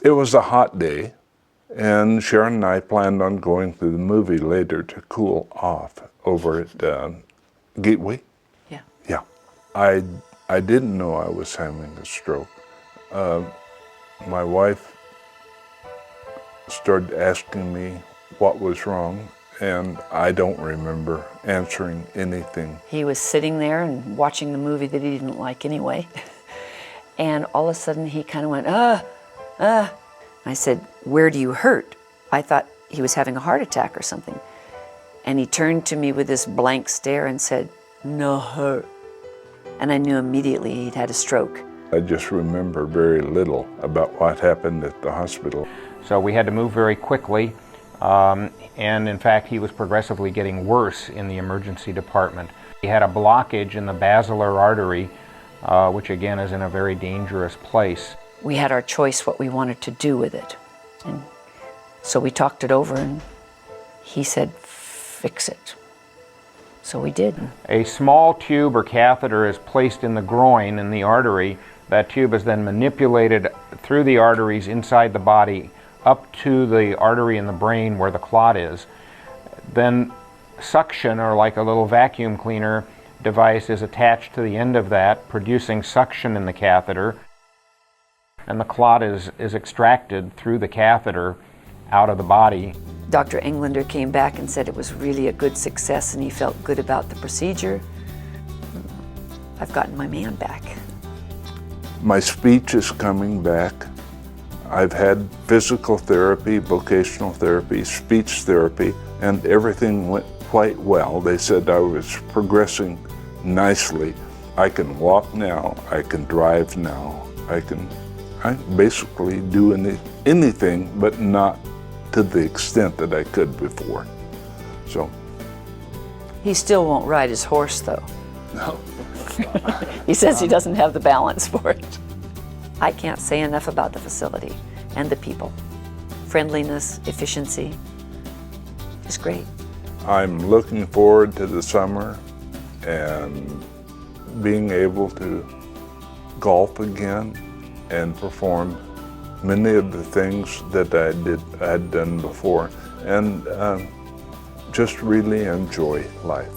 It was a hot day, and Sharon and I planned on going to the movie later to cool off over at Gateway. Yeah. Yeah. I didn't know I was having a stroke. My wife started asking me what was wrong, and I don't remember answering anything. He was sitting there and watching the movie that he didn't like anyway. And all of a sudden he kind of went, I said, "Where do you hurt?" I thought he was having a heart attack or something. And he turned to me with this blank stare and said, "No hurt." And I knew immediately he'd had a stroke. I just remember very little about what happened at the hospital. So we had to move very quickly, and in fact he was progressively getting worse in the emergency department. He had a blockage in the basilar artery, which again is in a very dangerous place. We had our choice what we wanted to do with it. And so we talked it over and he said, "Fix it." So we did. A small tube or catheter is placed in the groin, in the artery. That tube is then manipulated through the arteries inside the body up to the artery in the brain where the clot is. Then suction, or like a little vacuum cleaner device, is attached to the end of that, producing suction in the catheter. And the clot is extracted through the catheter out of the body. Dr. Englander came back and said it was really a good success and he felt good about the procedure. I've gotten my man back. My speech is coming back. I've had physical therapy, vocational therapy, speech therapy, and everything went quite well. They said I was progressing nicely. I can walk now, I can drive now, I basically do anything, but not to the extent that I could before. So. He still won't ride his horse though. No. He says he doesn't have the balance for it. I can't say enough about the facility and the people. Friendliness, efficiency, just great. I'm looking forward to the summer and being able to golf again and perform many of the things that I had done before, and just really enjoy life.